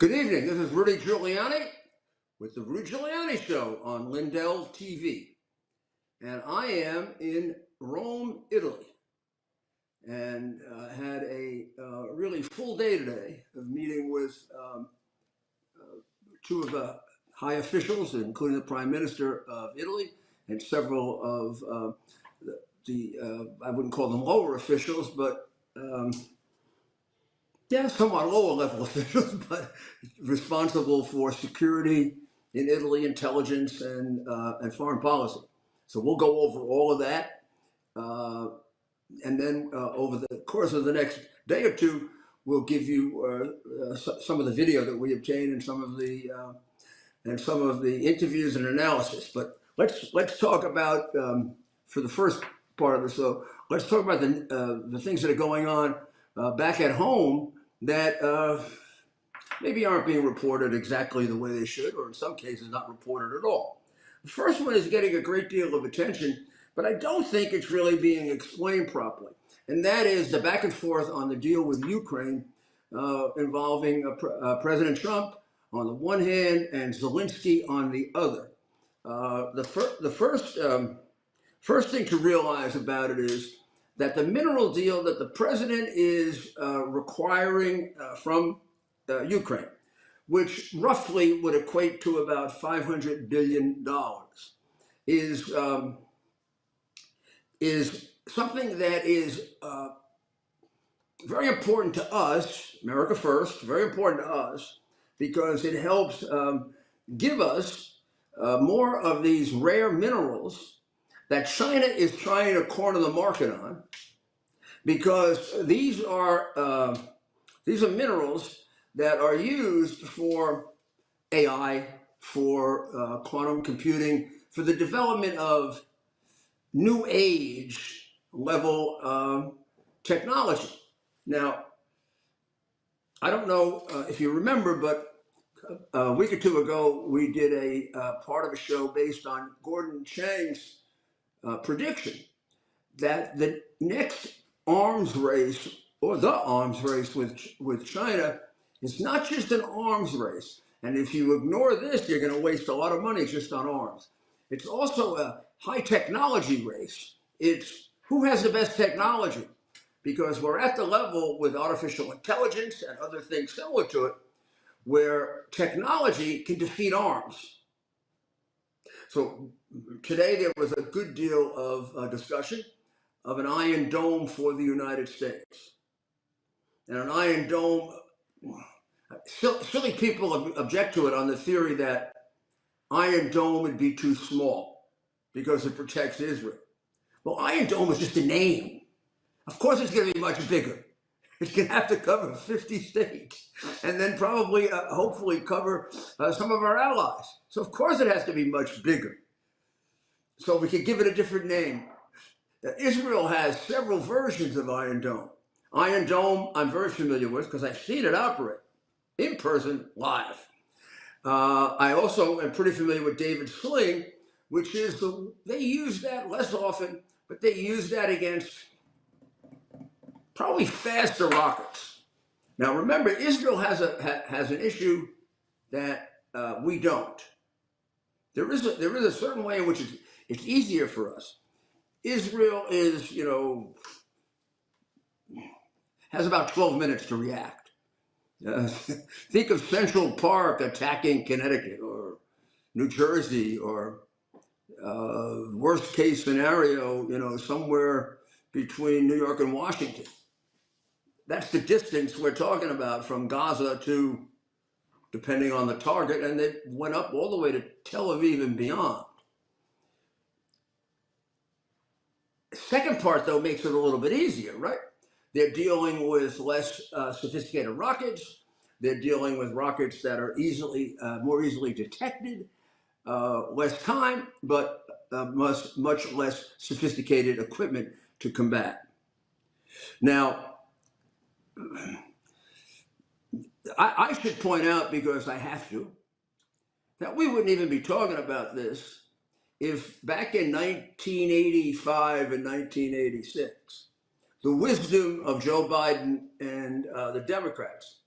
Good evening. This is Rudy Giuliani with the Rudy Giuliani Show on Lindell TV. And I am in Rome, Italy, and had a really full day today of meeting with two of the high officials, including the Prime Minister of Italy and several of I wouldn't call them lower officials, but somewhat lower level officials, but responsible for security in Italy, intelligence, and foreign policy. So we'll go over all of that. And then over the course of the next day or two, we'll give you some of the video that we obtained and some of the interviews and analysis. But let's talk about for the first part of the show. Let's talk about the things that are going on back at home that maybe aren't being reported exactly the way they should, or in some cases not reported at all. The first one is getting a great deal of attention, but I don't think it's really being explained properly. And that is the back and forth on the deal with Ukraine involving President Trump on the one hand and Zelensky on the other. The first thing to realize about it is that the mineral deal that the president is requiring from Ukraine, which roughly would equate to about $500 billion, is something that is very important to us, America first, very important to us, because it helps give us more of these rare minerals that China is trying to corner the market on, because these are minerals that are used for AI, for quantum computing, for the development of new age level technology. Now, I don't know if you remember, but a week or two ago, we did a part of a show based on Gordon Chang's prediction that the next arms race, or the arms race with China, is not just an arms race. And if you ignore this, you're going to waste a lot of money just on arms. It's also a high technology race. It's who has the best technology, because we're at the level with artificial intelligence and other things similar to it, where technology can defeat arms. So today there was a good deal of discussion of an Iron Dome for the United States. And an Iron Dome, silly people object to it on the theory that Iron Dome would be too small because it protects Israel. Well, Iron Dome is just a name. Of course it's going to be much bigger. It's going to have to cover 50 states and then probably, hopefully, cover some of our allies. So of course it has to be much bigger. So we could give it a different name. Israel has several versions of Iron Dome. Iron Dome, I'm very familiar with because I've seen it operate in person, live. I also am pretty familiar with David Sling, which is they use that less often, but they use that against probably faster rockets. Now remember, Israel has an issue that we don't. There is a certain way in which it's easier for us. Israel is, has about 12 minutes to react. Think of Central Park attacking Connecticut or New Jersey, or worst case scenario, somewhere between New York and Washington. That's the distance we're talking about from Gaza to, depending on the target, and it went up all the way to Tel Aviv and beyond. Second part, though, makes it a little bit easier, right? They're dealing with less sophisticated rockets. They're dealing with rockets that are more easily detected, less time, but much less sophisticated equipment to combat. Now, I should point out, because I have to, that we wouldn't even be talking about this if back in 1985 and 1986, the wisdom of Joe Biden and the Democrats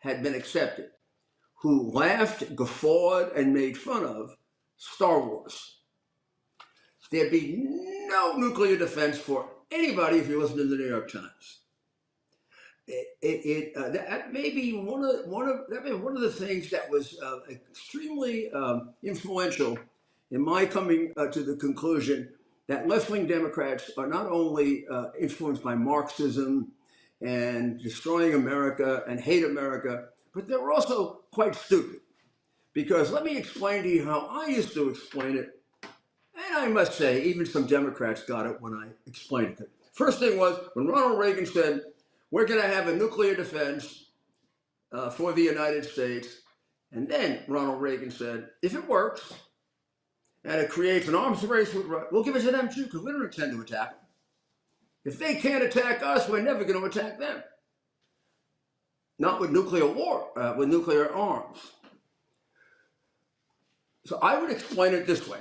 had been accepted. who laughed, guffawed, and made fun of Star Wars. There'd be no nuclear defense for anybody if you listen to the New York Times. That may be one of the things that was extremely influential in my coming to the conclusion that left-wing Democrats are not only influenced by Marxism and destroying America and hate America, but they're also quite stupid. Because let me explain to you how I used to explain it. And I must say, even some Democrats got it when I explained it. First thing was when Ronald Reagan said, we're going to have a nuclear defense for the United States. And then Ronald Reagan said, if it works and it creates an arms race with Russia, we'll give it to them too, because we don't intend to attack them. If they can't attack us, we're never going to attack them. Not with nuclear war, with nuclear arms. So I would explain it this way.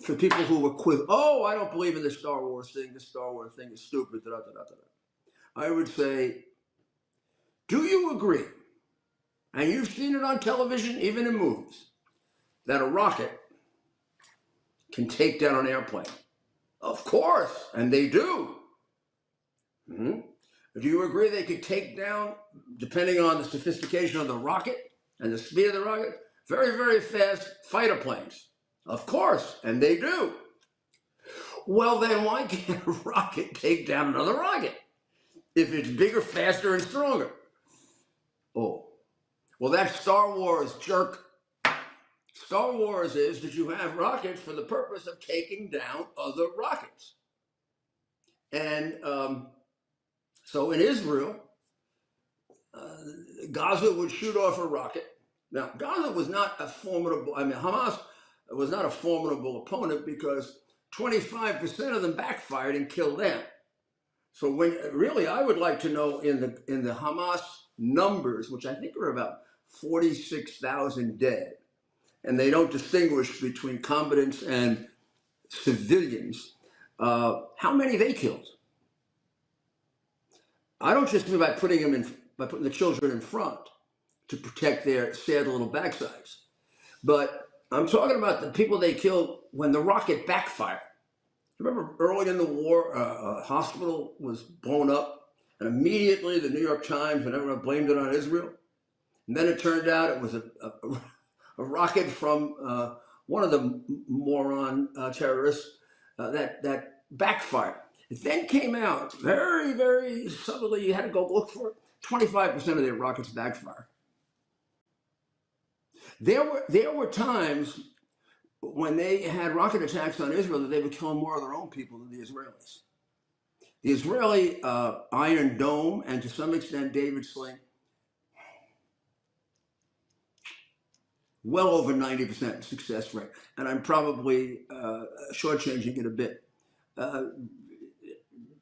For people who were quick, oh, I don't believe in the Star Wars thing. The Star Wars thing is stupid. Da, da, da, da, da. I would say, do you agree, and you've seen it on television, even in movies, that a rocket can take down an airplane? Of course, and they do. Mm-hmm. Do you agree they could take down, depending on the sophistication of the rocket and the speed of the rocket, very, very fast fighter planes? Of course, and they do. Well, then why can't a rocket take down another rocket if it's bigger, faster, and stronger? Oh, well, that's Star Wars, jerk. Star Wars is that you have rockets for the purpose of taking down other rockets. And so in Israel, Gaza would shoot off a rocket. Now, Gaza was not a formidable, Hamas was not a formidable opponent because 25% of them backfired and killed them. So when really, I would like to know in the Hamas numbers, which I think are about 46,000 dead, and they don't distinguish between combatants and civilians, how many they killed. I don't just mean by putting the children in front to protect their sad little backsides, but I'm talking about the people they killed when the rocket backfired. Remember early in the war, a hospital was blown up, and immediately the New York Times and everyone blamed it on Israel. And then it turned out it was a rocket from one of the moron terrorists that backfired. It then came out very, very subtly. You had to go look for it. 25% of their rockets backfired. There were times when they had rocket attacks on Israel that they would kill more of their own people than the Israelis. The Israeli Iron Dome and to some extent David Sling, well over 90% success rate. And I'm probably shortchanging it a bit.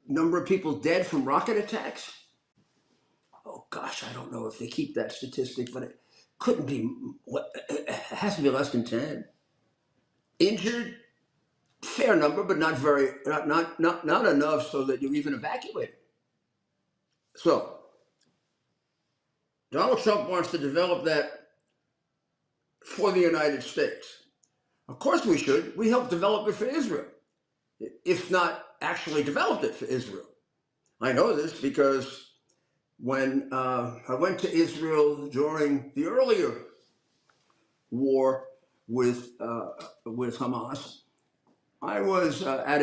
Number of people dead from rocket attacks? Oh gosh, I don't know if they keep that statistic, but it couldn't be, it has to be less than 10. Injured, fair number, but not very, not enough so that you even evacuate it. So, Donald Trump wants to develop that for the United States. Of course we should. We helped develop it for Israel, if not actually developed it for Israel. I know this because when I went to Israel during the earlier war with Hamas, I was at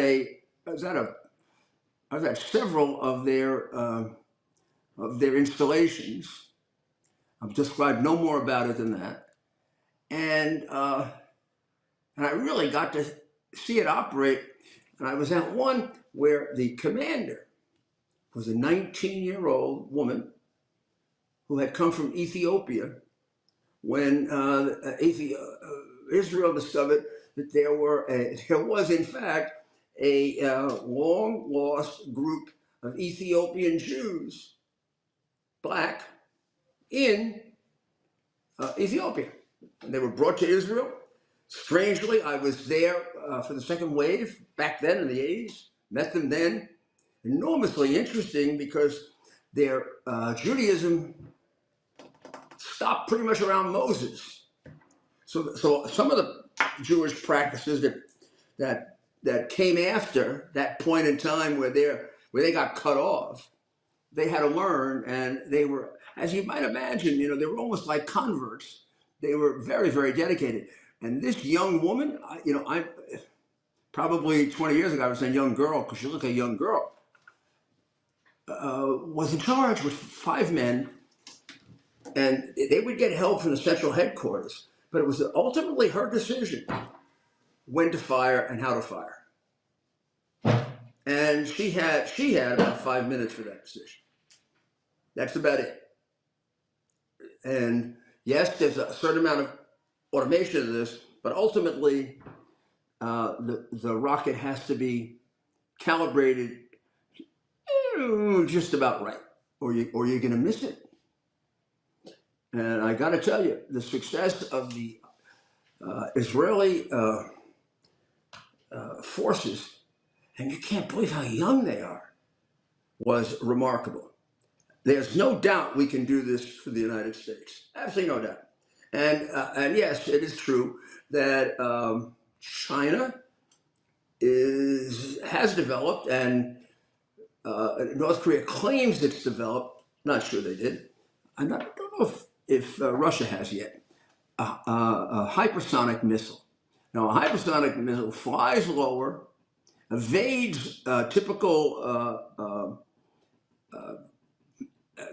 several of their installations. I've described no more about it than that, and I really got to see it operate. And I was at one where the commander was a 19-year-old woman who had come from Ethiopia when Israel discovered that there was in fact a long lost group of Ethiopian Jews, black, in Ethiopia. And they were brought to Israel. Strangely, I was there for the second wave back then in the 80s, met them then. Enormously interesting because their Judaism stopped pretty much around Moses. So some of the Jewish practices that came after that point in time where they got cut off, they had to learn, and they were, as you might imagine, they were almost like converts. They were very, very dedicated. And this young woman, I probably 20 years ago I was saying young girl because she looked like a young girl, was in charge with 5 men, and they would get help from the central headquarters. But it was ultimately her decision when to fire and how to fire. And she had about 5 minutes for that decision. That's about it. And yes, there's a certain amount of automation of this, but ultimately the rocket has to be calibrated just about right, or you're going to miss it. And I got to tell you, the success of the Israeli forces, and you can't believe how young they are, was remarkable. There's no doubt we can do this for the United States. Absolutely no doubt. And yes, it is true that China has developed, and North Korea claims it's developed. Not sure they did. I don't know if Russia has yet a hypersonic missile. Now, a hypersonic missile flies lower, evades typical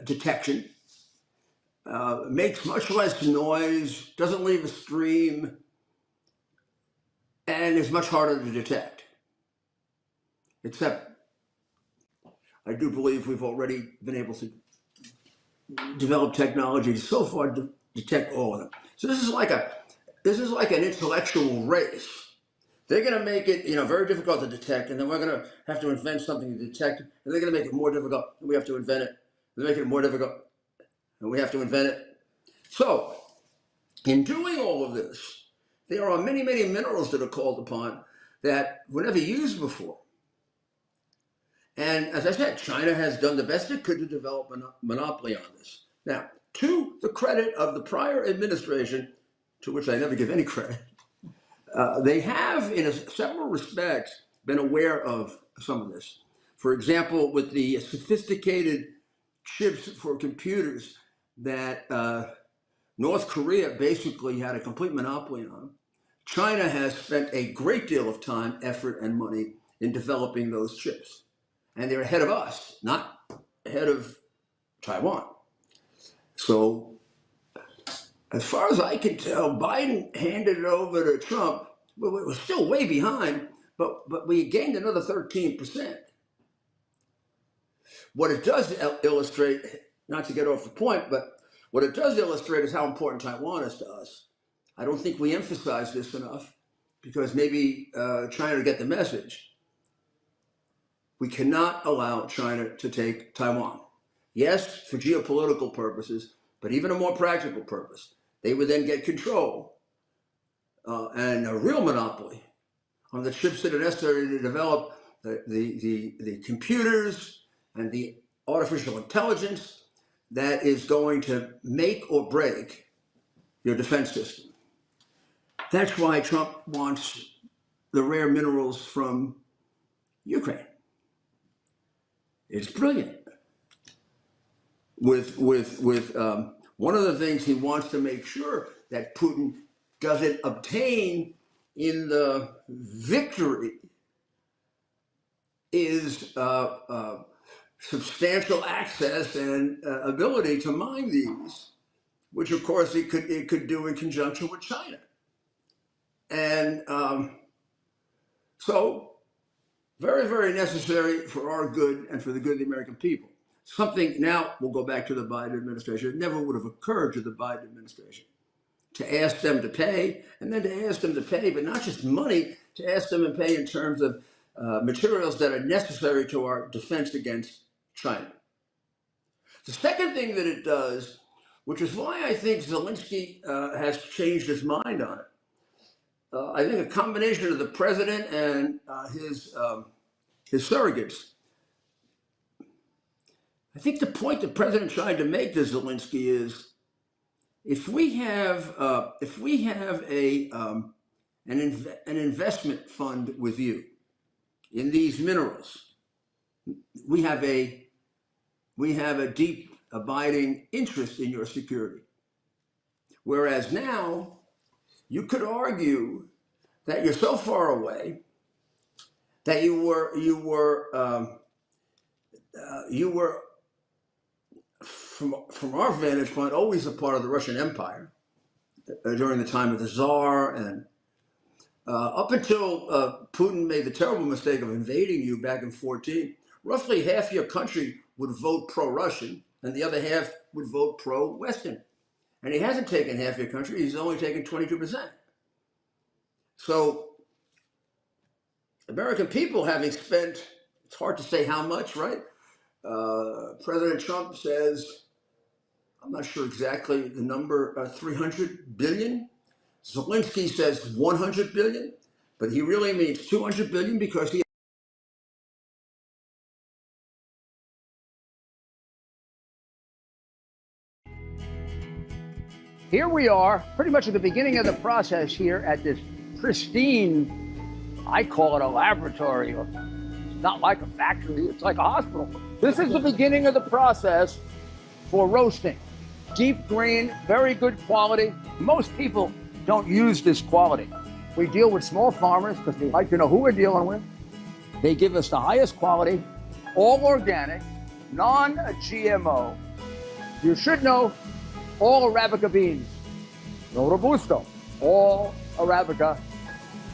detection, makes much less noise, doesn't leave a stream, and is much harder to detect. Except, I do believe we've already been able to develop technology so far to detect all of them. So this is like an intellectual race. They're going to make it, very difficult to detect, and then we're going to have to invent something to detect, and they're going to make it more difficult, and we have to invent it. They're making it more difficult, and we have to invent it. So, in doing all of this, there are many, many minerals that are called upon that were never used before. And as I said, China has done the best it could to develop a monopoly on this. Now, to the credit of the prior administration, to which I never give any credit, they have, in several respects, been aware of some of this. For example, with the sophisticated chips for computers that North Korea basically had a complete monopoly on, China has spent a great deal of time, effort, and money in developing those chips. And they're ahead of us, not ahead of Taiwan. So, as far as I can tell, Biden handed it over to Trump. Well, we were still way behind, but we gained another 13%. What it does illustrate, not to get off the point, but what it does illustrate is how important Taiwan is to us. I don't think we emphasize this enough because maybe China to get the message. We cannot allow China to take Taiwan. Yes, for geopolitical purposes, but even a more practical purpose. They would then get control and a real monopoly on the chips that are necessary to develop the computers and the artificial intelligence that is going to make or break your defense system. That's why Trump wants the rare minerals from Ukraine. It's brilliant. With one of the things he wants to make sure that Putin doesn't obtain in the victory is substantial access and ability to mine these, which of course it could do in conjunction with China. And so very, very necessary for our good and for the good of the American people. Something, now we'll go back to the Biden administration, it never would have occurred to the Biden administration to ask them to pay, and then to ask them to pay, but not just money, to ask them to pay in terms of materials that are necessary to our defense against China. The second thing that it does, which is why I think Zelensky has changed his mind on it, I think a combination of the president and his surrogates. I think the point the president tried to make to Zelensky is if we have an investment fund with you in these minerals, we have a deep abiding interest in your security. Whereas now you could argue that you're so far away that you were from our vantage point always a part of the Russian Empire during the time of the Tsar, and up until Putin made the terrible mistake of invading you back in 14, roughly half your country would vote pro-Russian and the other half would vote pro-Western. And he hasn't taken half your country, he's only taken 22%. So American people, having spent, it's hard to say how much, right? President Trump says, I'm not sure exactly the number, 300 billion. Zelensky says 100 billion, but he really means 200 billion because he. Here we are, pretty much at the beginning of the process here at this pristine, I call it a laboratory. It's not like a factory, it's like a hospital. This is the beginning of the process for roasting. Deep grain, very good quality. Most people don't use this quality. We deal with small farmers because we like to know who we're dealing with. They give us the highest quality, all organic, non-GMO. You should know all Arabica beans, no Robusto, all Arabica.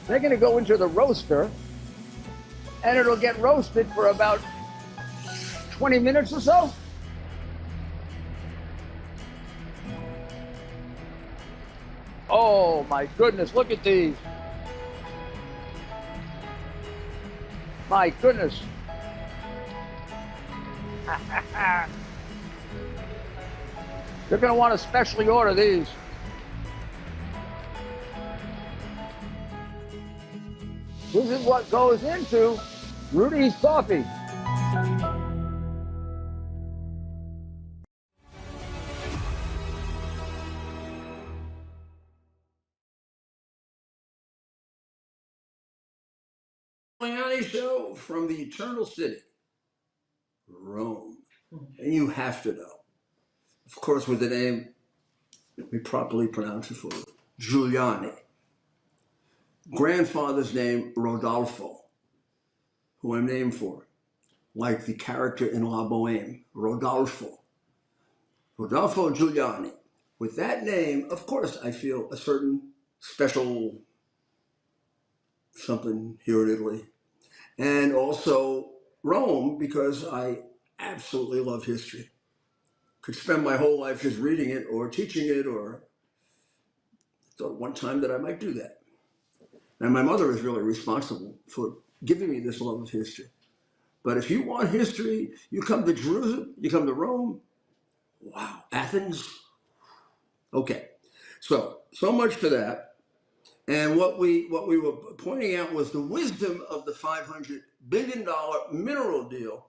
They're gonna go into the roaster and it'll get roasted for about 20 minutes or so. Oh my goodness, look at these. My goodness. You're going to want to specially order these. This is what goes into Rudy's coffee. Show from the Eternal City, Rome. And you have to know, of course, with the name, we properly pronounce it for you, Giuliani. Grandfather's name, Rodolfo, who I'm named for, like the character in La Boheme, Rodolfo. Rodolfo Giuliani. With that name, of course, I feel a certain special something here in Italy. And also Rome, because I absolutely love history. Could spend my whole life just reading it or teaching it, or thought one time that I might do that. And my mother is really responsible for giving me this love of history. But if you want history, you come to Jerusalem, you come to Rome. Wow, Athens. Okay, so much for that. And what we were pointing out was the wisdom of the $500 billion mineral deal.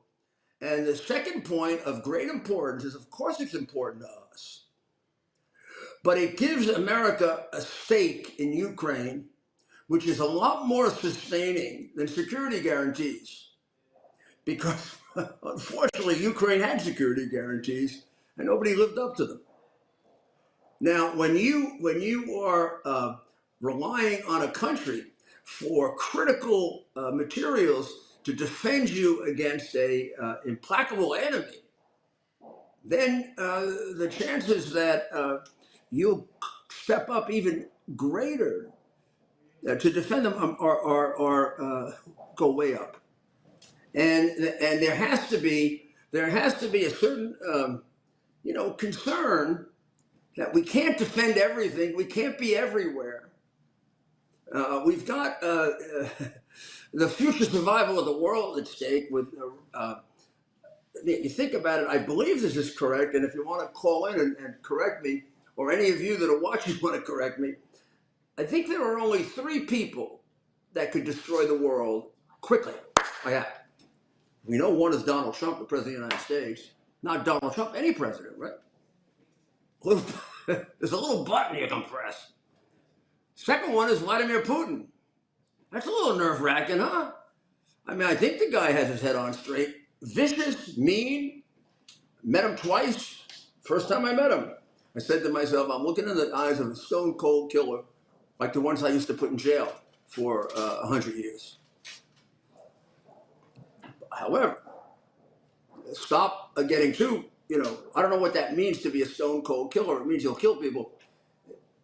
And the second point of great importance is, of course, it's important to us, but it gives America a stake in Ukraine, which is a lot more sustaining than security guarantees. Because unfortunately, Ukraine had security guarantees and nobody lived up to them. Now, when you are relying on a country for critical materials to defend you against a implacable enemy, then the chances that you'll step up even greater to defend them are go way up. And there has to be a certain concern that we can't defend everything. We can't be everywhere. We've got the future survival of the world at stake. With you think about it, I believe this is correct. And if you want to call in and correct me, or any of you that are watching want to correct me, I think there are only 3 people that could destroy the world quickly. We know one is Donald Trump, the president of the United States. Not Donald Trump, any president, right? There's a little button you can press. Second one is Vladimir Putin. That's a little nerve-wracking, huh? I mean, I think the guy has his head on straight. Vicious, mean. Met him twice. First time I met him, I said to myself, I'm looking in the eyes of a stone-cold killer, like the ones I used to put in jail for 100 years. However, stop getting too, I don't know what that means to be a stone-cold killer. It means you'll kill people.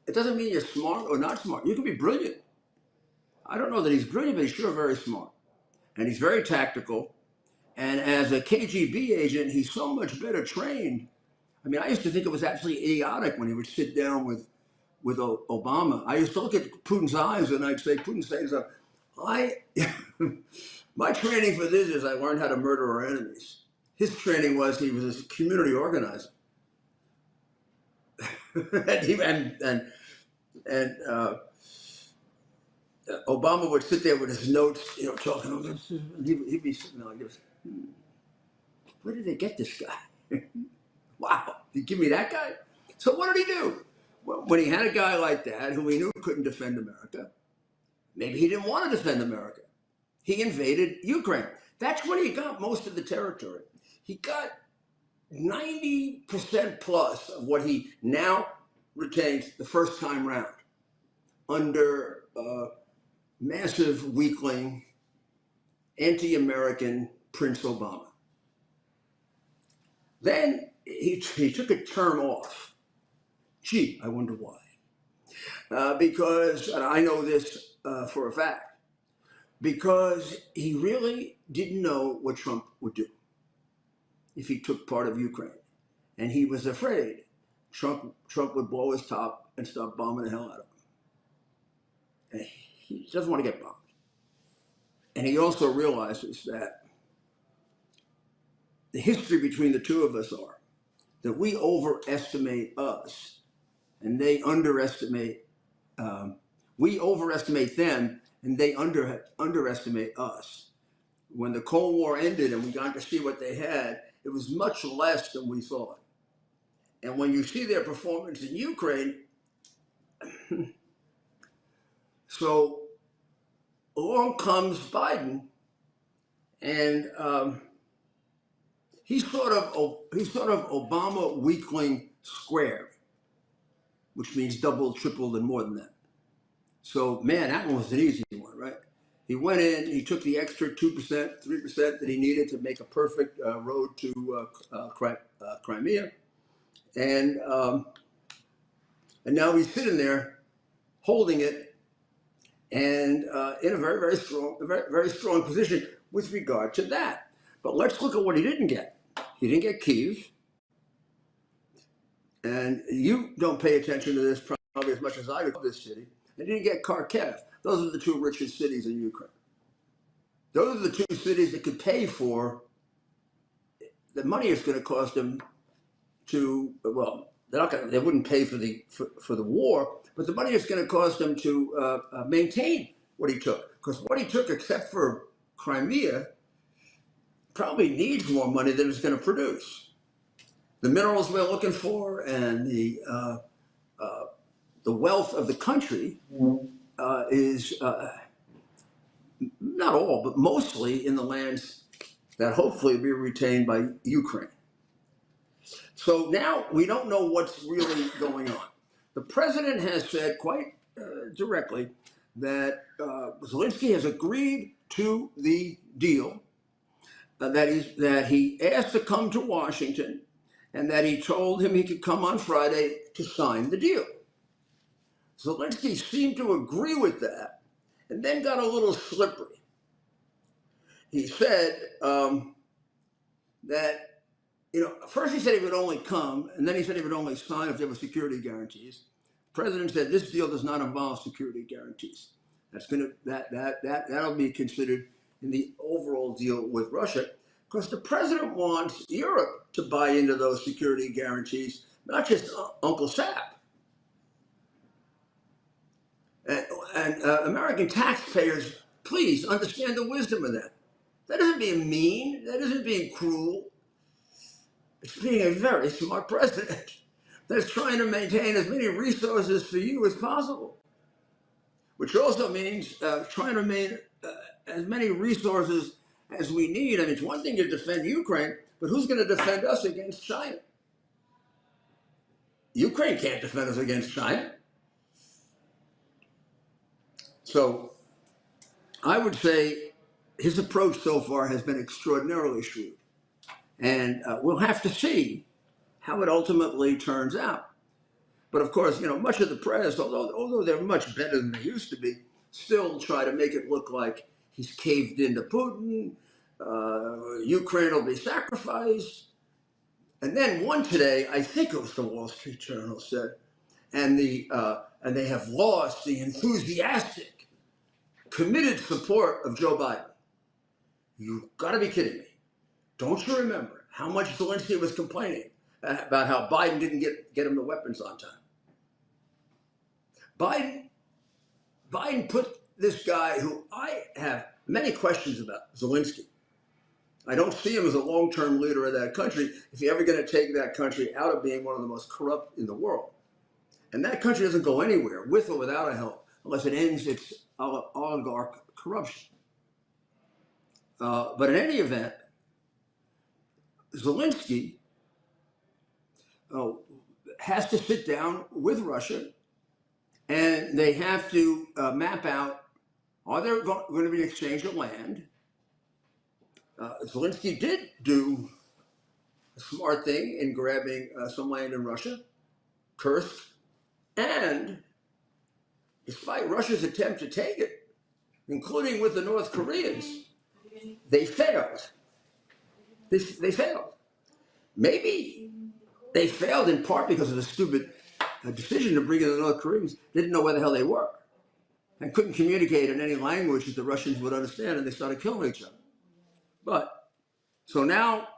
It doesn't mean you're smart or not smart. You can be brilliant. I don't know that he's brilliant, but he's sure very smart. And he's very tactical. And as a KGB agent, he's so much better trained. I mean, I used to think it was absolutely idiotic when he would sit down with Obama. I used to look at Putin's eyes and I'd say, Putin says, my training for this is I learned how to murder our enemies. His training was he was a community organizer. and Obama would sit there with his notes, talking. And he'd be sitting there like this. Where did they get this guy? Wow, you give me that guy? So what did he do? Well, when he had a guy like that who he knew couldn't defend America, maybe he didn't want to defend America. He invaded Ukraine. That's when he got most of the territory. He got 90% plus of what he now retains the first time round under massive weakling, anti-American Prince Obama. Then he took a term off. Gee, I wonder why. Because, and I know this for a fact, because he really didn't know what Trump would do if he took part of Ukraine. And he was afraid Trump would blow his top and start bombing the hell out of him. And he doesn't want to get bombed. And he also realizes that the history between the two of us are that we overestimate us and they underestimate, we overestimate them and they underestimate us. When the Cold War ended and we got to see what they had, it was much less than we thought. And when you see their performance in Ukraine, so along comes Biden, and he's sort of Obama weakling squared, which means double, triple, and more than that. So man, that one was an easy one, right? He went in, he took the extra 2%, 3% that he needed to make a perfect road to Crimea, and now he's sitting there holding it, and in a very strong position with regard to that. But let's look at what he didn't get. He didn't get Kyiv, and you don't pay attention to this probably as much as I do this city. And he didn't get Kharkiv. Those are the two richest cities in Ukraine. Those are the two cities that could pay for the money it's going to cost them to, well, they wouldn't pay for the war, but the money it's going to cost them to maintain what he took. Because what he took, except for Crimea, probably needs more money than it's going to produce. The minerals we're looking for and the wealth of the country is not all, but mostly in the lands that hopefully will be retained by Ukraine. So now we don't know what's really going on. The president has said quite directly that Zelensky has agreed to the deal, that he asked to come to Washington, and that he told him he could come on Friday to sign the deal. Zelensky seemed to agree with that, and then got a little slippery. He said that, first he said he would only come, and then he said he would only sign if there were security guarantees. The president said this deal does not involve security guarantees. That'll be considered in the overall deal with Russia, because the president wants Europe to buy into those security guarantees, not just Uncle Sap. And American taxpayers, please understand the wisdom of that. That isn't being mean. That isn't being cruel. It's being a very smart president. that's trying to maintain as many resources for you as possible, which also means trying to maintain as many resources as we need. I mean, it's one thing to defend Ukraine, but who's going to defend us against China? Ukraine can't defend us against China. So I would say his approach so far has been extraordinarily shrewd. And we'll have to see how it ultimately turns out. But of course, much of the press, although they're much better than they used to be, still try to make it look like he's caved into Putin, Ukraine will be sacrificed. And then one today, I think it was the Wall Street Journal said, and they have lost the enthusiastic, committed support of Joe Biden. You've got to be kidding me. Don't you remember how much Zelensky was complaining about how Biden didn't get him the weapons on time? Biden put this guy who I have many questions about, Zelensky. I don't see him as a long-term leader of that country if you're ever going to take that country out of being one of the most corrupt in the world. And that country doesn't go anywhere, with or without a help, unless it ends its oligarch corruption. But in any event, Zelensky has to sit down with Russia, and they have to map out, are there going to be an exchange of land? Zelensky did do a smart thing in grabbing some land in Russia, Kursk, and despite Russia's attempt to take it, including with the North Koreans, they failed. They failed. Maybe they failed in part because of the stupid decision to bring in the North Koreans. They didn't know where the hell they were and couldn't communicate in any language that the Russians would understand, and they started killing each other. But, so now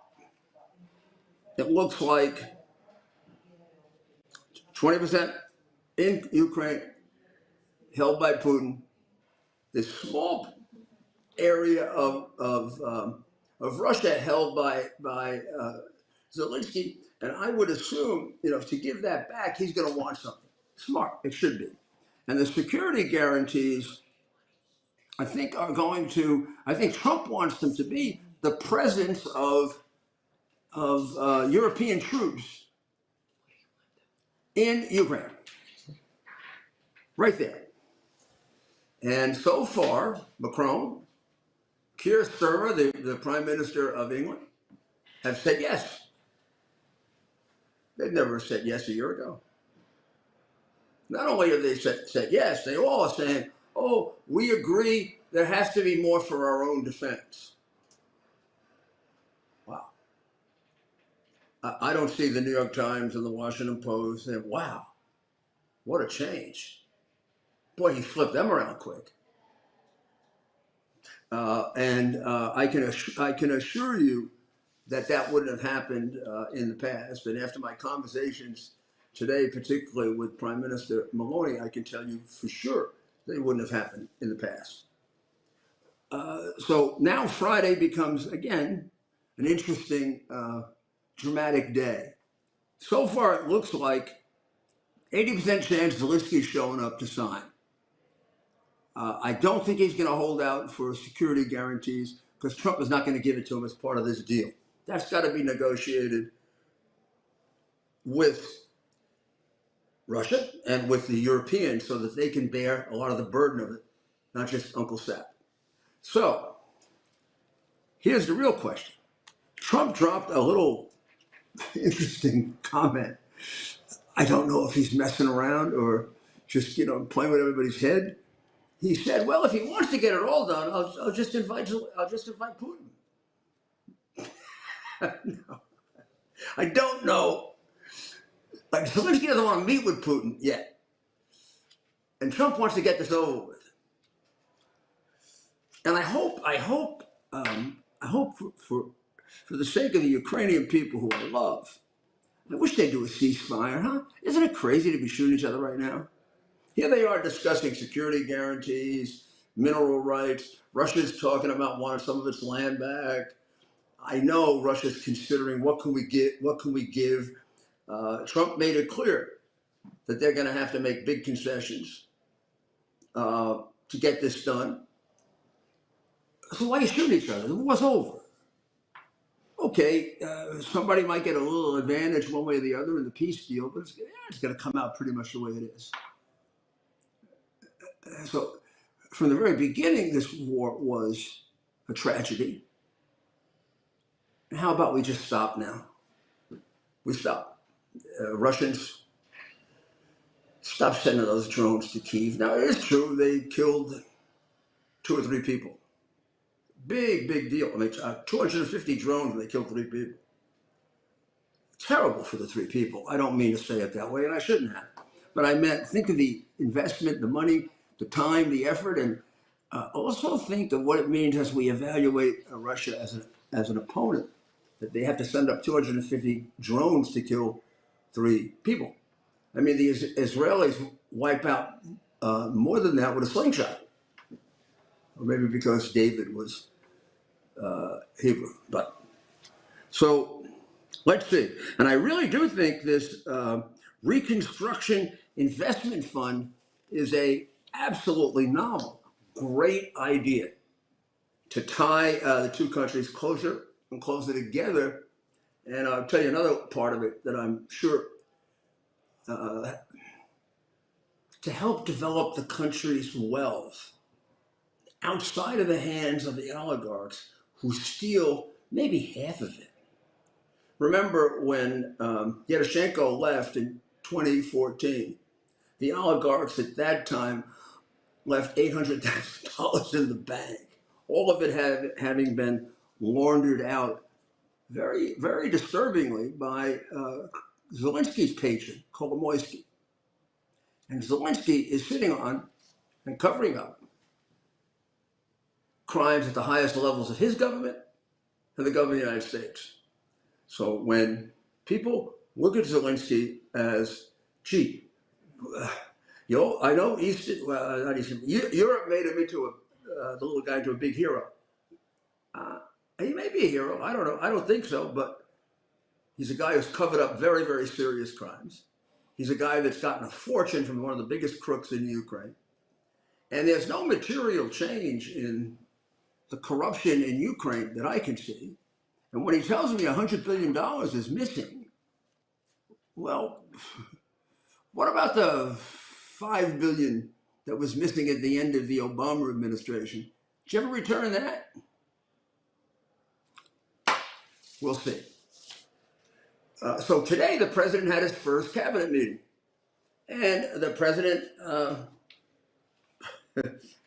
it looks like 20% in Ukraine held by Putin, this small area of Russia held by Zelensky, and I would assume, to give that back, he's going to want something. Smart, it should be. And the security guarantees, I think Trump wants them to be the presence of European troops in Ukraine, right there. And so far, Macron, Keir Starmer, the Prime Minister of England, have said yes. They've never said yes a year ago. Not only have they said yes, they all are saying, oh, we agree there has to be more for our own defense. Wow. I don't see the New York Times and the Washington Post saying, wow, what a change. Boy, he flipped them around quick. I can assure you that wouldn't have happened in the past. And after my conversations today, particularly with Prime Minister Maloney, I can tell you for sure they wouldn't have happened in the past. So now Friday becomes, again, an interesting, dramatic day. So far, it looks like 80% chance Zelensky's showing up to sign. I don't think he's going to hold out for security guarantees because Trump is not going to give it to him as part of this deal. That's got to be negotiated with Russia and with the Europeans so that they can bear a lot of the burden of it, not just Uncle Sap. So here's the real question. Trump dropped a little interesting comment. I don't know if he's messing around or just, playing with everybody's head. He said, well, if he wants to get it all done, I'll just invite Putin. No, I don't know. Like, Zelensky doesn't want to meet with Putin yet. And Trump wants to get this over with. And I hope for the sake of the Ukrainian people who I love, I wish they'd do a ceasefire, huh? Isn't it crazy to be shooting each other right now? Here they are discussing security guarantees, mineral rights. Russia's talking about wanting some of its land back. I know Russia's considering what can we give Trump made it clear that they're going to have to make big concessions to get this done. So why are you shooting each other? The war's over. Okay, somebody might get a little advantage one way or the other in the peace deal, but it's going to come out pretty much the way it is. So from the very beginning, this war was a tragedy. And how about we just stop now? We stop. Russians stop sending those drones to Kyiv. Now, it is true they killed 2 or 3 people. Big deal. I mean, 250 drones and they killed 3 people. Terrible for the 3 people. I don't mean to say it that way, and I shouldn't have. But I meant, think of the investment, the money, the time, the effort, and also think of what it means as we evaluate Russia as an opponent, that they have to send up 250 drones to kill 3 people. I mean, the Israelis wipe out more than that with a slingshot. Or maybe because David was Hebrew. But so let's see. And I really do think this Reconstruction Investment Fund is a absolutely novel, great idea to tie the 2 countries closer and closer together. And I'll tell you another part of it that I'm sure to help develop the country's wealth outside of the hands of the oligarchs who steal maybe half of it. Remember when Yeroshenko left in 2014, the oligarchs at that time left $800,000 in the bank, all of it having been laundered out very disturbingly by Zelensky's patron, Kolomoisky. And Zelensky is sitting on and covering up crimes at the highest levels of his government and the government of the United States. So when people look at Zelensky as, gee, I know Europe made him into the little guy into a big hero. He may be a hero. I don't know. I don't think so. But he's a guy who's covered up very serious crimes. He's a guy that's gotten a fortune from one of the biggest crooks in Ukraine. And there's no material change in the corruption in Ukraine that I can see. And when he tells me $100 billion is missing, well, what about the $5 billion that was missing at the end of the Obama administration? Did you ever return that? We'll see. So today, the president had his first cabinet meeting. And the president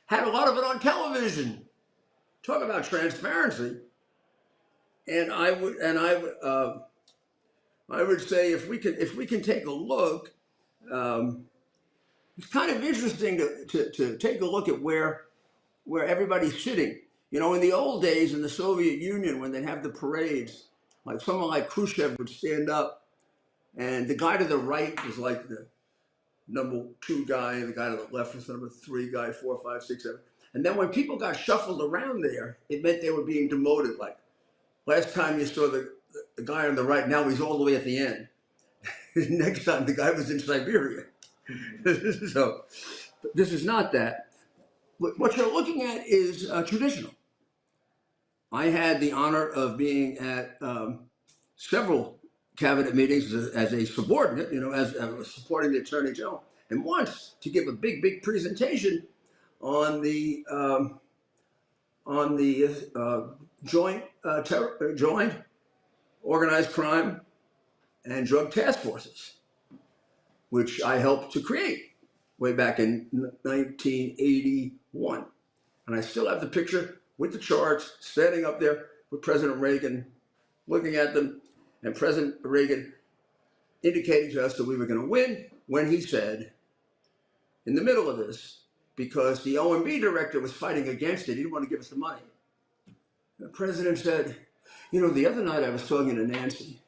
had a lot of it on television. Talk about transparency. And I would say if we can take a look, it's kind of interesting to take a look at where everybody's sitting. You know, in the old days in the Soviet Union, when they'd have the parades, like someone like Khrushchev would stand up, and the guy to the right was like the number 2 guy, and the guy to the left was number 3 guy, 4, 5, 6, 7. And then when people got shuffled around there, it meant they were being demoted. Like last time you saw the guy on the right, now he's all the way at the end. Next time the guy was in Siberia. So this is not that. What you're looking at is traditional. I had the honor of being at several cabinet meetings as a subordinate, you know, as supporting the Attorney General, and once to give a big presentation on the joint organized crime and drug task forces, which I helped to create way back in 1981. And I still have the picture with the charts, standing up there with President Reagan, looking at them, and President Reagan indicating to us that we were going to win when he said, in the middle of this, because the OMB director was fighting against it, he didn't want to give us the money. The president said, you know, the other night I was talking to Nancy,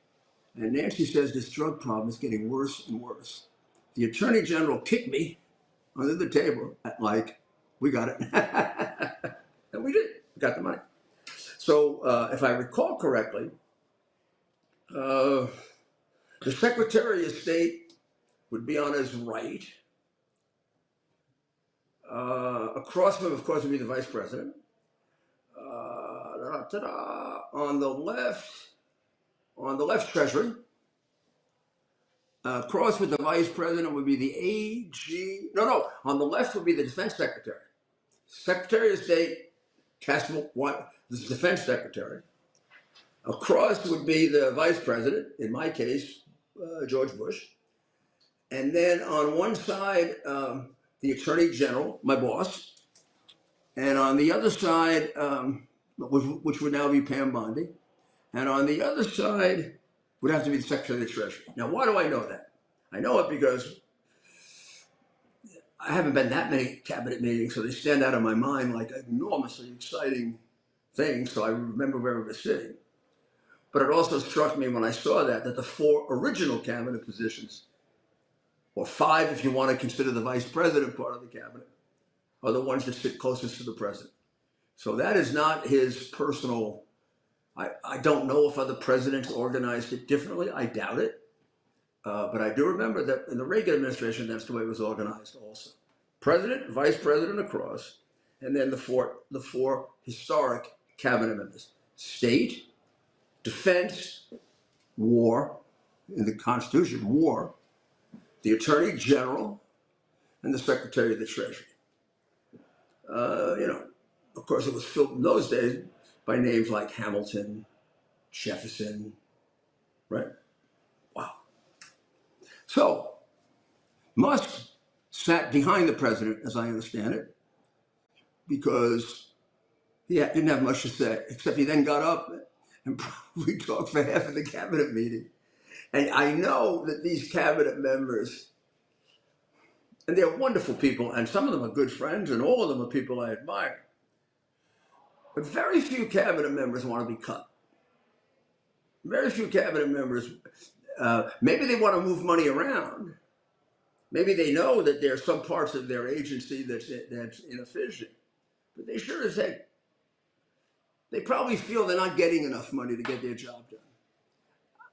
and Nancy says this drug problem is getting worse and worse. The Attorney General kicked me under the table at we got it. And we did. We got the money. So if I recall correctly, The Secretary of State would be on his right. Across from him, of course, would be the Vice President. On the left, Treasury. Cross with the Vice President would be the AG. No. On the left would be the Defense Secretary. Secretary of State, the Defense Secretary. Across would be the Vice President, in my case, George Bush. And then on one side, the Attorney General, my boss. And on the other side, which would now be Pam Bondi. And on the other side would have to be the Secretary of the Treasury. Now, why do I know that? I know it because I haven't been that many cabinet meetings, so they stand out in my mind like enormously exciting things, so I remember where I was sitting. But it also struck me when I saw that the 4 original cabinet positions, or 5 if you want to consider the Vice President part of the cabinet, are the ones that sit closest to the President. So that is not his personal. I don't know if other presidents organized it differently. I doubt it. But I do remember that in the Reagan administration, that's the way it was organized also. President, Vice President across, and then the four historic cabinet members. State, Defense, War, in the Constitution, War, the Attorney General, and the Secretary of the Treasury. Of course, it was filled in those days by names like Hamilton, Jefferson, right? Wow. So, Musk sat behind the president, as I understand it, because he didn't have much to say, except he then got up and probably talked for half of the cabinet meeting. And I know that these cabinet members, and they're wonderful people, and some of them are good friends, and all of them are people I admire. But very few cabinet members want to be cut. Very few cabinet members, maybe they want to move money around. Maybe they know that there are some parts of their agency that's inefficient. But they sure as heck, they probably feel they're not getting enough money to get their job done.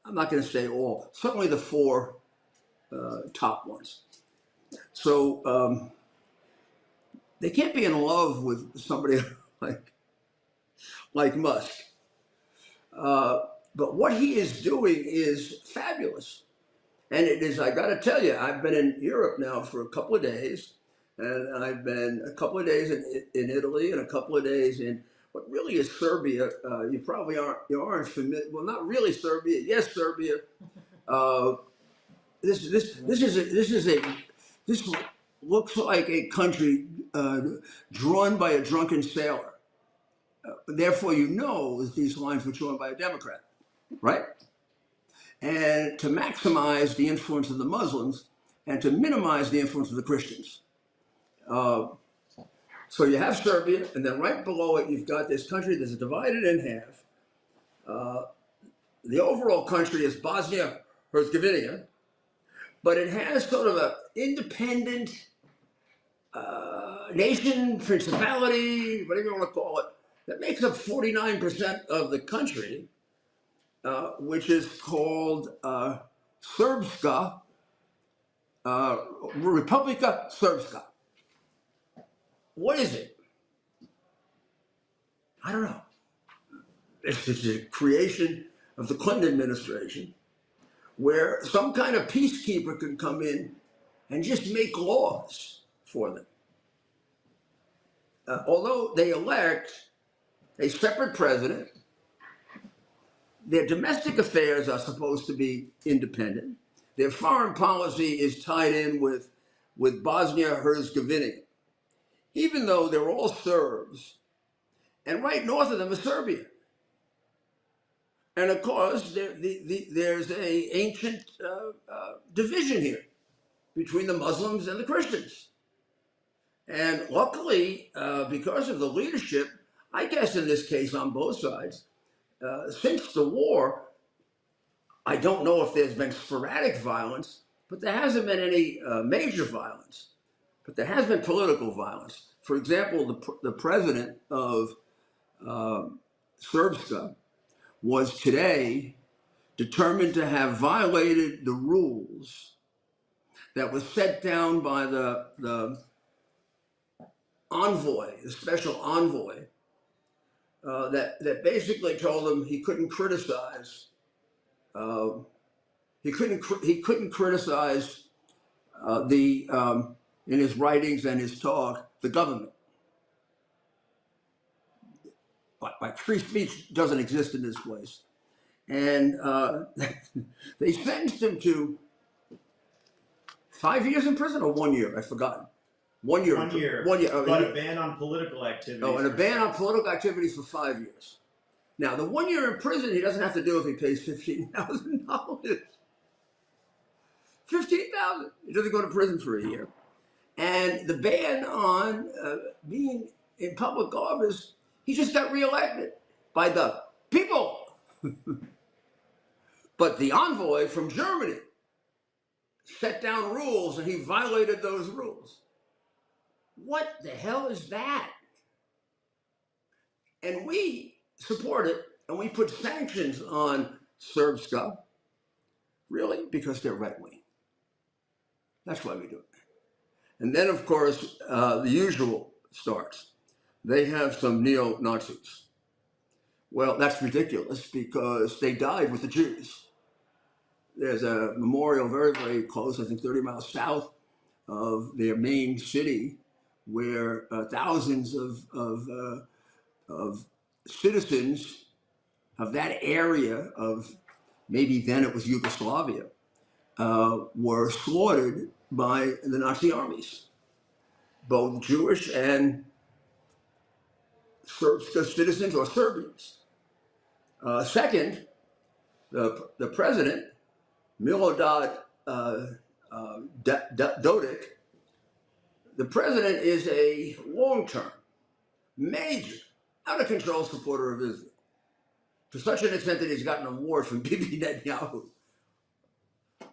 I'm not going to say all, certainly the 4 top ones. So they can't be in love with somebody like Musk. But what he is doing is fabulous. And it is, I got to tell you, I've been in Europe now for a couple of days, and I've been a couple of days in Italy and a couple of days in what really is Serbia. You probably aren't familiar. Well, not really Serbia. Yes, Serbia. This looks like a country drawn by a drunken sailor. Therefore, you know that these lines were drawn by a Democrat, right? And to maximize the influence of the Muslims and to minimize the influence of the Christians. So you have Serbia, and then right below it, you've got this country that's divided in half. The overall country is Bosnia-Herzegovina, but it has sort of an independent nation, principality, whatever you want to call it, that makes up 49% of the country, which is called Srpska, Republika Srpska. What is it? I don't know. It's a creation of the Clinton administration where some kind of peacekeeper can come in and just make laws for them. Although they elect a separate president, their domestic affairs are supposed to be independent. Their foreign policy is tied in with Bosnia-Herzegovina, even though they're all Serbs, and right north of them is Serbia. And of course, there's an ancient division here between the Muslims and the Christians. And luckily, because of the leadership, I guess in this case on both sides, since the war, I don't know if there's been sporadic violence, but there hasn't been any major violence. But there has been political violence. For example, the president of Srpska was today determined to have violated the rules that was set down by the envoy, the special envoy, that basically told him he couldn't criticize. Uh, he couldn't criticize the in his writings and his talk the government. Like free speech doesn't exist in this place, and they sentenced him to 5 years in prison or 1 year. I've forgotten. 1 year. 1 year. 1 year. But a ban on political activities. Oh, and a ban on political activities for 5 years. Now, the 1 year in prison he doesn't have to do if he pays $15,000. $15,000. He doesn't go to prison for a year. And the ban on being in public office, he just got reelected by the people. But the envoy from Germany set down rules and he violated those rules. What the hell is that? And we support it and we put sanctions on Srpska, really, because they're right wing. That's why we do it. And then, of course, the usual starts. They have some neo-Nazis. Well, that's ridiculous because they died with the Jews. There's a memorial very, very close, I think 30 miles south of their main city, where thousands of citizens of that area of, maybe then it was Yugoslavia, were slaughtered by the Nazi armies, both Jewish and Srpska citizens or Serbians. Second, the president, Milorad Dodik, the president is a long-term, major, out-of-control supporter of Israel, to such an extent that he's gotten an award from Bibi Netanyahu.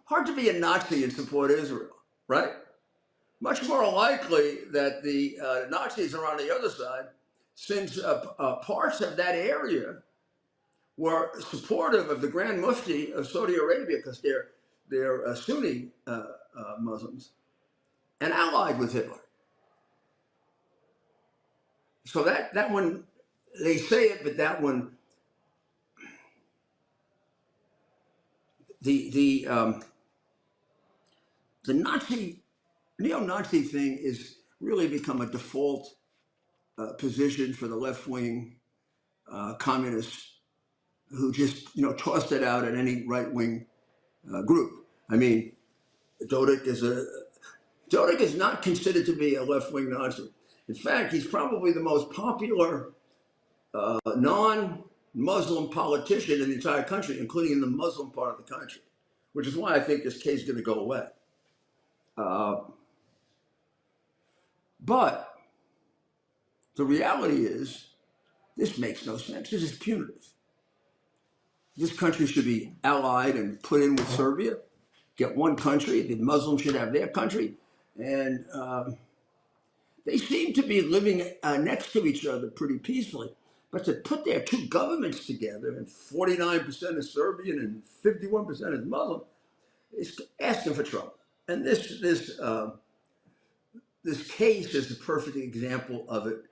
Hard to be a Nazi and support Israel, right? Much more likely that the Nazis are on the other side, since parts of that area were supportive of the Grand Mufti of Saudi Arabia because they're Sunni Muslims and allied with Hitler. So that one, they say it, but that one, the neo-Nazi thing is really become a default position for the left-wing communists who just tossed it out at any right-wing group. I mean, Dodik is not considered to be a left-wing Nazi. In fact, he's probably the most popular non-Muslim politician in the entire country, including in the Muslim part of the country, which is why I think this case is going to go away. But the reality is, this makes no sense. This is punitive. This country should be allied and put in with Serbia, get one country. The Muslims should have their country. And they seem to be living next to each other pretty peacefully. But to put their two governments together, and 49% is Serbian and 51% is Muslim, is asking for trouble. And this case is the perfect example of it.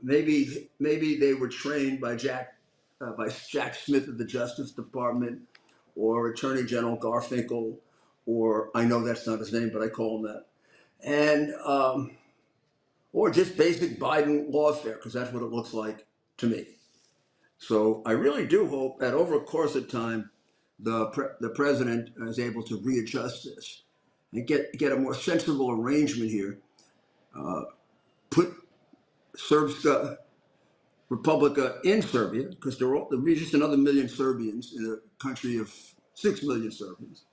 Maybe they were trained by Jack Smith of the Justice Department, or Attorney General Garfinkel, or I know that's not his name, but I call him that, and or just basic Biden lawfare, because that's what it looks like to me. So I really do hope that over a course of time, the president is able to readjust this and get a more sensible arrangement here. Put Srpska Republika in Serbia, because there's just another million Serbians in a country of 6 million Serbians,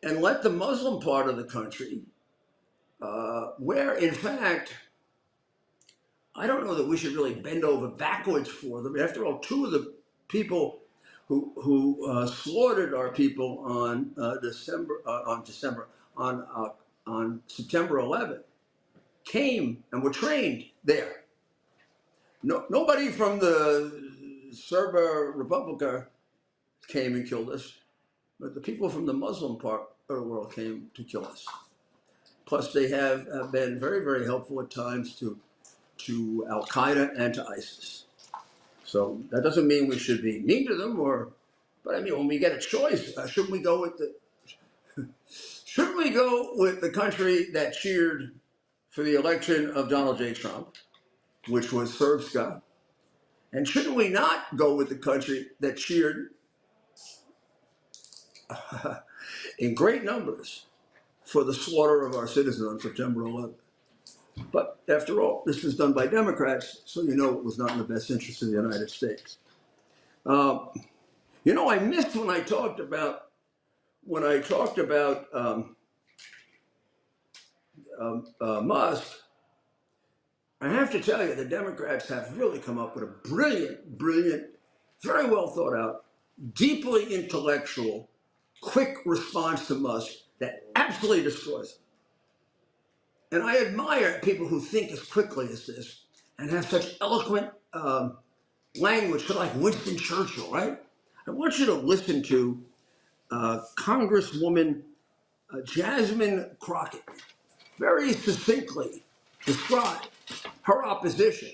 and let the Muslim part of the country, where in fact, I don't know that we should really bend over backwards for them. After all, two of the people who slaughtered our people on September 11th came and were trained there. Nobody from the Srpska Republika came and killed us, but the people from the Muslim part of the world came to kill us. Plus, they have been very, very helpful at times to Al Qaeda and to ISIS. So that doesn't mean we should be mean to them, but I mean, when we get a choice, shouldn't we go with the country that cheered for the election of Donald J. Trump, which was Serbska? And shouldn't we not go with the country that cheered in great numbers for the slaughter of our citizens on September 11th? But after all, this was done by Democrats, so you know it was not in the best interest of the United States. I missed when I talked about Musk. I have to tell you, the Democrats have really come up with a brilliant, very well thought out, deeply intellectual, quick response to Musk that absolutely destroys him. And I admire people who think as quickly as this and have such eloquent language, like Winston Churchill, right? I want you to listen to Congresswoman Jasmine Crockett very succinctly describe her opposition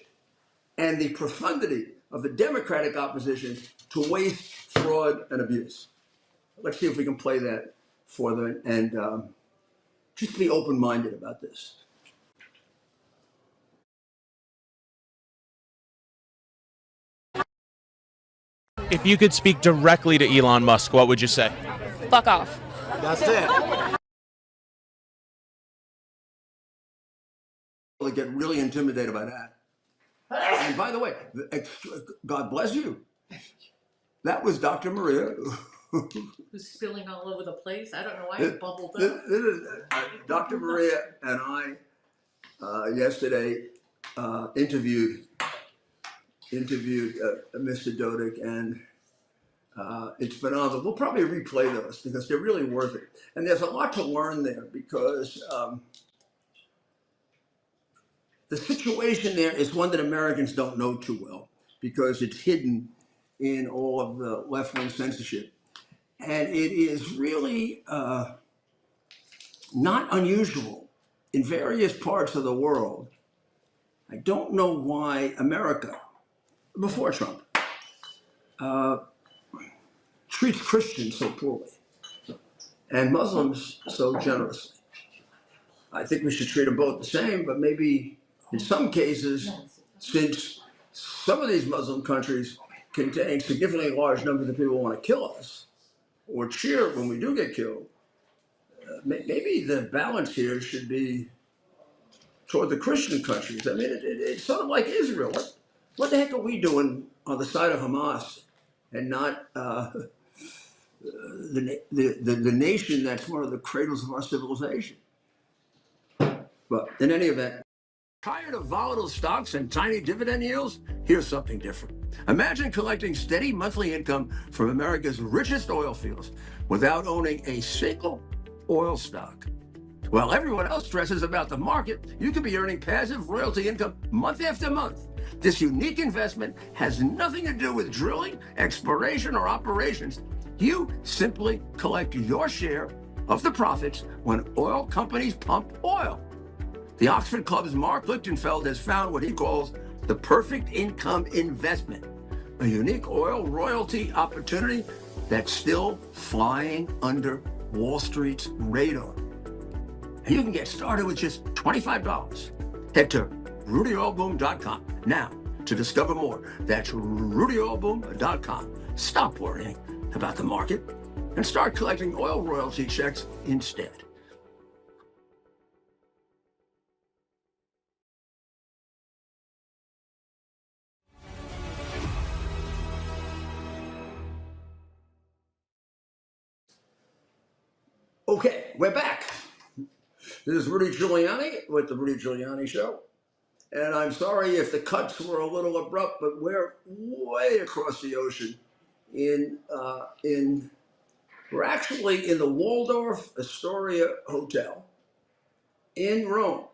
and the profundity of the Democratic opposition to waste, fraud, and abuse. Let's see if we can play that for them and just be open-minded about this. If you could speak directly to Elon Musk, what would you say? Fuck off. That's it. They get really intimidated by that. And by the way, God bless you. That was Dr. Maria. Who's spilling all over the place? I don't know why it bubbled up. Dr. Maria and I yesterday interviewed Mr. Dodick, and it's phenomenal. We'll probably replay those because they're really worth it. And there's a lot to learn there because the situation there is one that Americans don't know too well because it's hidden in all of the left-wing censorship. And it is really not unusual in various parts of the world. I don't know why America, before Trump, treats Christians so poorly and Muslims so generously. I think we should treat them both the same, but maybe in some cases, since some of these Muslim countries contain significantly large numbers of people who want to kill us or cheer when we do get killed, maybe the balance here should be toward the Christian countries. I mean, it's sort of like Israel. What the heck are we doing on the side of Hamas and not the nation that's one of the cradles of our civilization? But in any event, tired of volatile stocks and tiny dividend yields? Here's something different. Imagine collecting steady monthly income from America's richest oil fields without owning a single oil stock. While everyone else stresses about the market, you could be earning passive royalty income month after month. This unique investment has nothing to do with drilling, exploration, or operations. You simply collect your share of the profits when oil companies pump oil. The Oxford Club's Mark Lichtenfeld has found what he calls the perfect income investment, a unique oil royalty opportunity that's still flying under Wall Street's radar. And you can get started with just $25. Head to rudyoilboom.com now to discover more. That's rudyoilboom.com. Stop worrying about the market and start collecting oil royalty checks instead. Okay, we're back. This is Rudy Giuliani with the Rudy Giuliani Show. And I'm sorry if the cuts were a little abrupt, but we're way across the ocean. We're actually in the Waldorf Astoria Hotel in Rome.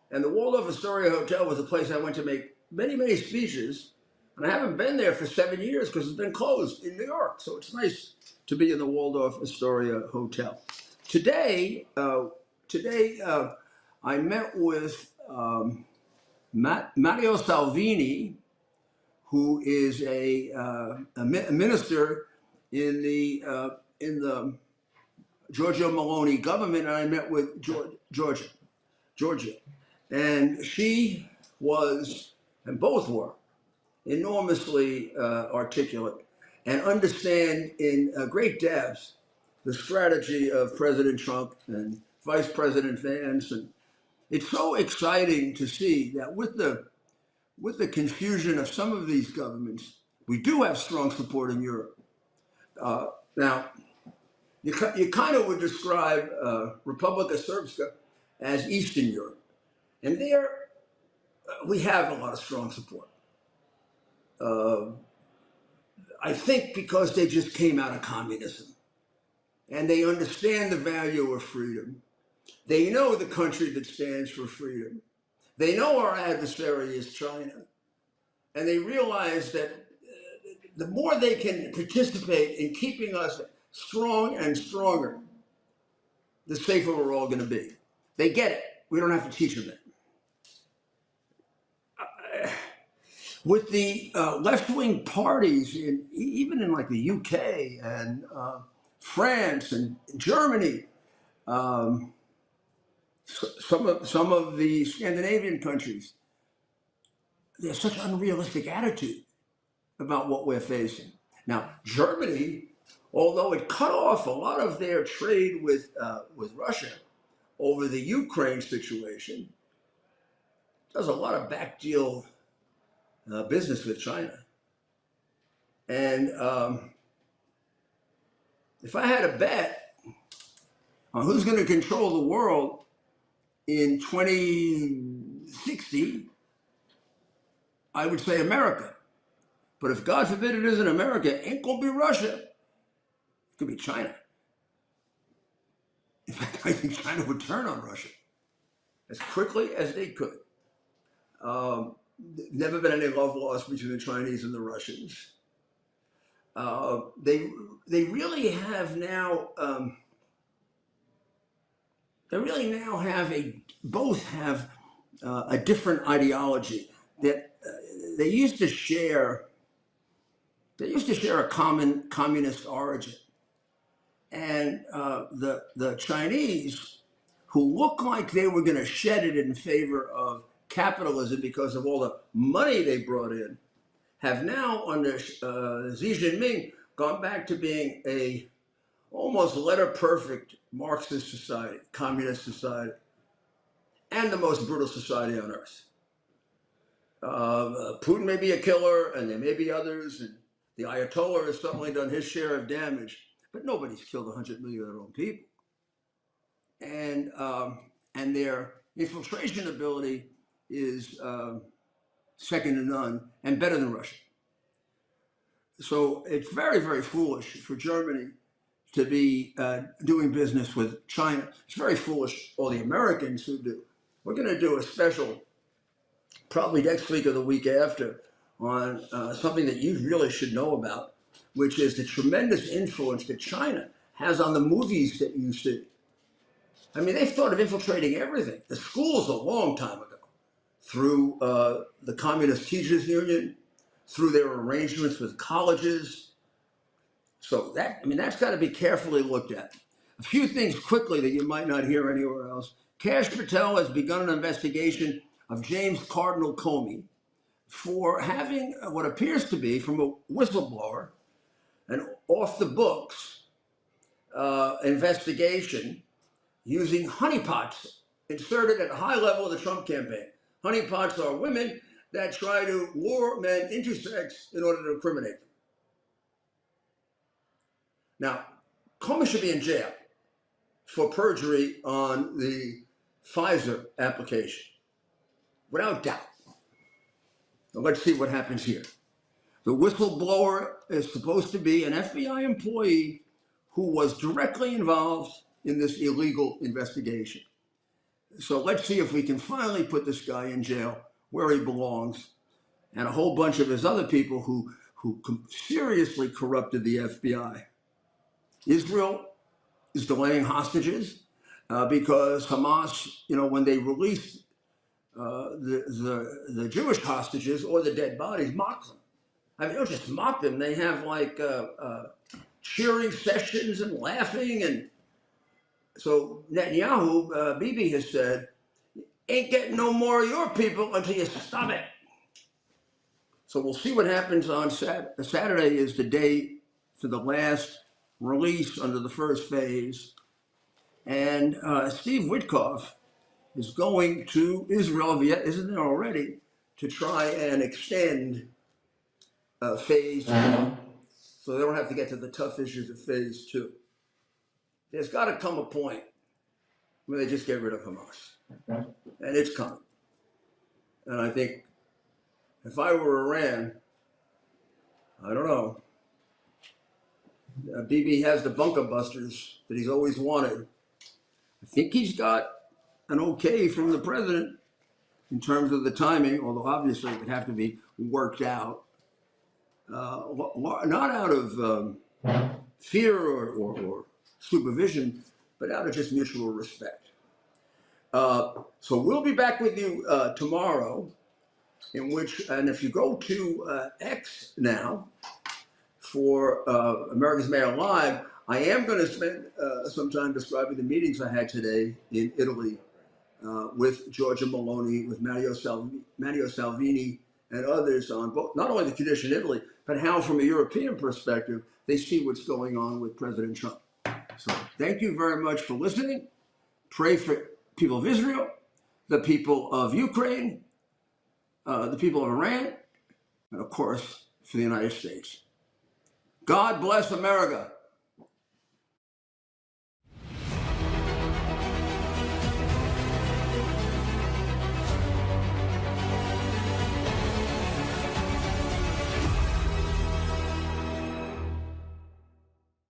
And the Waldorf Astoria Hotel was a place I went to make many, many speeches And I haven't been there for 7 years because it's been closed in New York. So it's nice to be in the Waldorf Astoria Hotel. Today, I met with Matteo Salvini, who is a minister in the Giorgia Meloni government, and I met with Georgia, and she was, and both were, enormously articulate and understand in great depth the strategy of President Trump and Vice President Vance. And it's so exciting to see that with the confusion of some of these governments, we do have strong support in Europe. Now, you kind of would describe Republika Srpska as Eastern Europe. And there we have a lot of strong support. I think because they just came out of communism and they understand the value of freedom. They know the country that stands for freedom. They know our adversary is China. And they realize that the more they can participate in keeping us strong and stronger, the safer we're all going to be. They get it. We don't have to teach them that. With the left-wing parties, even in like the UK and France and Germany, some of the Scandinavian countries, there's such an unrealistic attitude about what we're facing. Now, Germany, although it cut off a lot of their trade with Russia over the Ukraine situation, does a lot of back deal business with China. And if I had a bet on who's going to control the world in 2060, I would say America. But if God forbid it isn't America, it ain't going to be Russia. It could be China. In fact, I think China would turn on Russia as quickly as they could. Never been any love lost between the Chinese and the Russians. They really have now. They really now have both have a different ideology that they used to share. They used to share a common communist origin, and the Chinese, who looked like they were going to shed it in favor of capitalism because of all the money they brought in, have now under Xi Jinping gone back to being a almost letter-perfect Marxist society, communist society, and the most brutal society on earth. Putin may be a killer, and there may be others, and the Ayatollah has certainly done his share of damage, but nobody's killed 100 million of their own people. And their infiltration ability is second to none and better than Russia. So it's very, very foolish for Germany to be doing business with China. It's very foolish, all the Americans who do. We're going to do a special, probably next week or the week after, on something that you really should know about, which is the tremendous influence that China has on the movies that you see. I mean, they've thought of infiltrating everything. The schools a long time ago, through the Communist Teachers Union, through their arrangements with colleges. So that's got to be carefully looked at. A few things quickly that you might not hear anywhere else. Kash Patel has begun an investigation of James Cardinal Comey for having what appears to be, from a whistleblower, an off-the-books investigation using honeypots inserted at a high level of the Trump campaign. Honeypots are women that try to lure men into sex in order to incriminate them. Now, Comey should be in jail for perjury on the Pfizer application, without doubt. Now, let's see what happens here. The whistleblower is supposed to be an FBI employee who was directly involved in this illegal investigation. So let's see if we can finally put this guy in jail where he belongs and a whole bunch of his other people who seriously corrupted the FBI. Israel is delaying hostages because Hamas, when they released the Jewish hostages or the dead bodies, mock them. I mean, they don't just mock them; they have like cheering sessions and laughing. And so Netanyahu, Bibi has said, "Ain't getting no more of your people until you stop it." So we'll see what happens on Saturday. Saturday is the day for the last release under the first phase. And Steve Witkoff is going to Israel, isn't there already, to try and extend phase one, so they don't have to get to the tough issues of phase two. There's got to come a point where they just get rid of Hamas. And it's coming. And I think if I were Iran, I don't know, Bibi has the bunker busters that he's always wanted. I think he's got an okay from the president in terms of the timing, although obviously it would have to be worked out. Not out of fear or supervision, but out of just mutual respect. So we'll be back with you tomorrow, and if you go to X now for America's Mayor Live, I am going to spend some time describing the meetings I had today in Italy with Giorgia Meloni, with Matteo Salvini, and others on both, not only the condition in Italy, but how, from a European perspective, they see what's going on with President Trump. So thank you very much for listening. Pray for people of Israel, the people of Ukraine, the people of Iran, and of course, for the United States. God bless America.